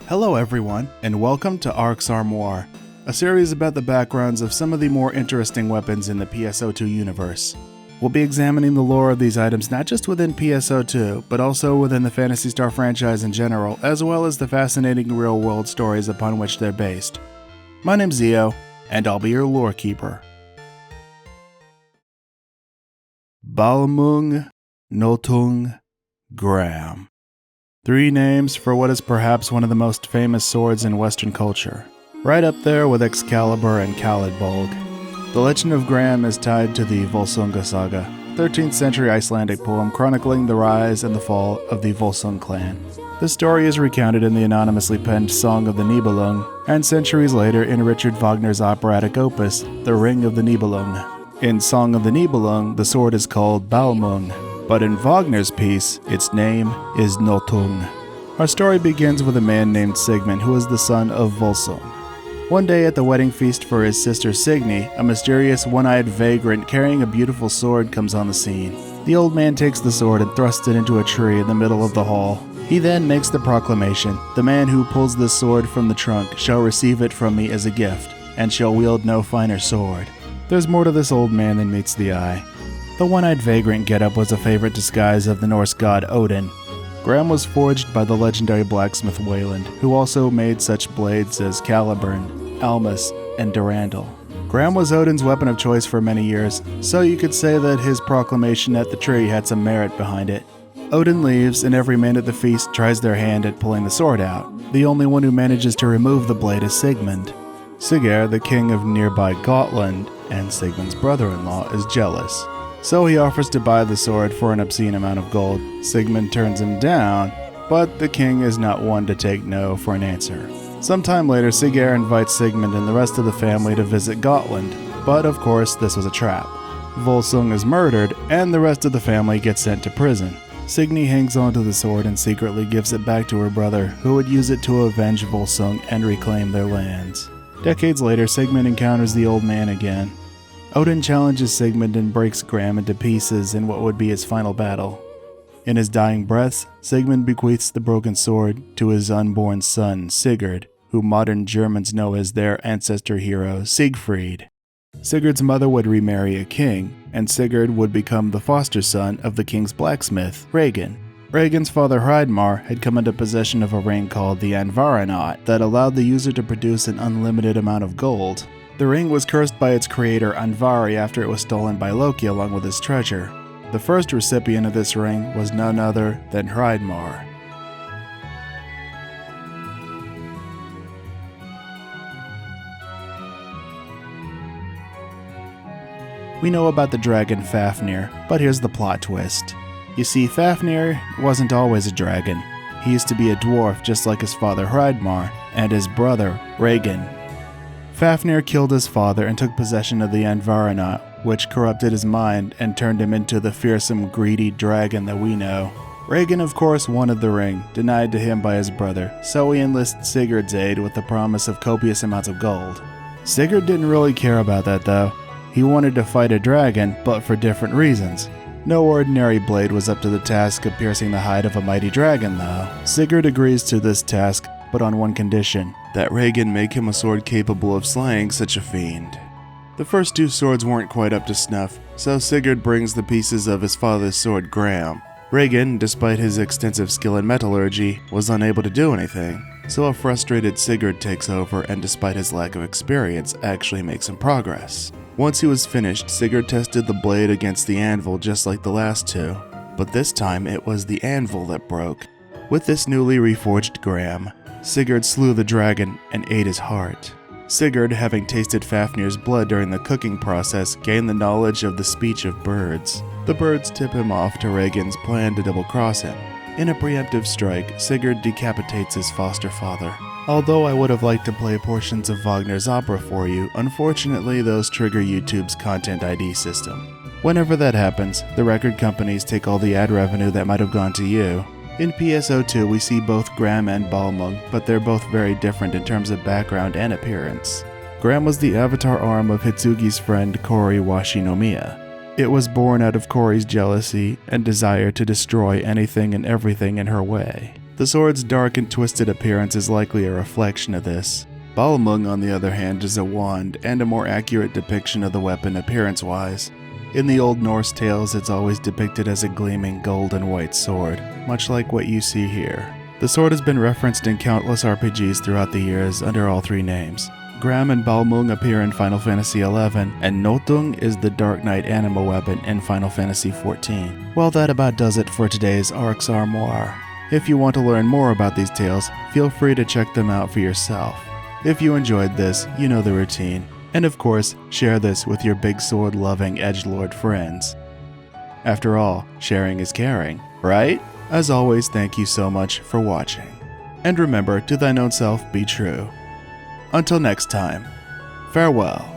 Hello everyone, and welcome to ARKS Armoire, a series about the backgrounds of some of the more interesting weapons in the PSO2 universe. We'll be examining the lore of these items not just within PSO2, but also within the Phantasy Star franchise in general, as well as the fascinating real-world stories upon which they're based. My name's Zio, and I'll be your lore keeper. Balmung, Nothung, Graham. 3 names for what is perhaps one of the most famous swords in Western culture, right up there with Excalibur and Caladbolg. The legend of Graham is tied to the Volsunga saga, 13th century Icelandic poem chronicling the rise and the fall of the Volsung clan. The story is recounted in the anonymously penned Song of the Nibelung, and centuries later in Richard Wagner's operatic opus, The Ring of the Nibelung. In Song of the Nibelung, the sword is called Balmung, but in Wagner's piece, its name is Nothung. Our story begins with a man named Sigmund who is the son of Volsung. One day at the wedding feast for his sister Signy, a mysterious one-eyed vagrant carrying a beautiful sword comes on the scene. The old man takes the sword and thrusts it into a tree in the middle of the hall. He then makes the proclamation, "The man who pulls this sword from the trunk shall receive it from me as a gift, and shall wield no finer sword." There's more to this old man than meets the eye. The one-eyed vagrant getup was a favorite disguise of the Norse god Odin. Graham was forged by the legendary blacksmith Wayland, who also made such blades as Caliburn, Almus, and Durandal. Graham was Odin's weapon of choice for many years, so you could say that his proclamation at the tree had some merit behind it. Odin leaves, and every man at the feast tries their hand at pulling the sword out. The only one who manages to remove the blade is Sigmund. Sigurd, the king of nearby Gotland, and Sigmund's brother-in-law, is jealous. So he offers to buy the sword for an obscene amount of gold. Sigmund turns him down, but the king is not one to take no for an answer. Sometime later, Sigurd invites Sigmund and the rest of the family to visit Gotland, but of course this was a trap. Volsung is murdered, and the rest of the family gets sent to prison. Signy hangs onto the sword and secretly gives it back to her brother, who would use it to avenge Volsung and reclaim their lands. Decades later, Sigmund encounters the old man again. Odin challenges Sigmund and breaks Graham into pieces in what would be his final battle. In his dying breaths, Sigmund bequeaths the broken sword to his unborn son, Sigurd, who modern Germans know as their ancestor hero, Siegfried. Sigurd's mother would remarry a king, and Sigurd would become the foster son of the king's blacksmith, Regin. Regin's father Hreidmar had come into possession of a ring called the Andvaranot that allowed the user to produce an unlimited amount of gold. The ring was cursed by its creator Andvari after it was stolen by Loki along with his treasure. The first recipient of this ring was none other than Hreidmar. We know about the dragon Fafnir, but here's the plot twist. You see, Fafnir wasn't always a dragon. He used to be a dwarf just like his father Hreidmar and his brother Regin. Fafnir killed his father and took possession of the Andvaranot, which corrupted his mind and turned him into the fearsome, greedy dragon that we know. Regin, of course, wanted the ring, denied to him by his brother, so he enlists Sigurd's aid with the promise of copious amounts of gold. Sigurd didn't really care about that though. He wanted to fight a dragon, but for different reasons. No ordinary blade was up to the task of piercing the hide of a mighty dragon though. Sigurd agrees to this task, but on one condition, that Regin make him a sword capable of slaying such a fiend. The first 2 swords weren't quite up to snuff, so Sigurd brings the pieces of his father's sword Graham. Regin, despite his extensive skill in metallurgy, was unable to do anything, so a frustrated Sigurd takes over and despite his lack of experience, actually makes some progress. Once he was finished, Sigurd tested the blade against the anvil just like the last 2, but this time it was the anvil that broke. With this newly reforged Graham, Sigurd slew the dragon and ate his heart. Sigurd, having tasted Fafnir's blood during the cooking process, gained the knowledge of the speech of birds. The birds tip him off to Regin's plan to double-cross him. In a preemptive strike, Sigurd decapitates his foster father. Although I would have liked to play portions of Wagner's opera for you, unfortunately those trigger YouTube's Content ID system. Whenever that happens, the record companies take all the ad revenue that might have gone to you. In PSO2, we see both Graham and Balmung, but they're both very different in terms of background and appearance. Graham was the avatar arm of Hitsugi's friend Kohri Washinomiya. It was born out of Kohri's jealousy and desire to destroy anything and everything in her way. The sword's dark and twisted appearance is likely a reflection of this. Balmung, on the other hand, is a wand and a more accurate depiction of the weapon appearance-wise. In the Old Norse tales, it's always depicted as a gleaming gold and white sword, much like what you see here. The sword has been referenced in countless RPGs throughout the years under all three names. Gram and Balmung appear in Final Fantasy XI, and Nothung is the Dark Knight anima weapon in Final Fantasy XIV. Well, that about does it for today's ARKS Armoire. If you want to learn more about these tales, feel free to check them out for yourself. If you enjoyed this, you know the routine. And of course, share this with your big sword-loving edgelord friends. After all, sharing is caring, right? As always, thank you so much for watching. And remember, to thine own self be true. Until next time, farewell.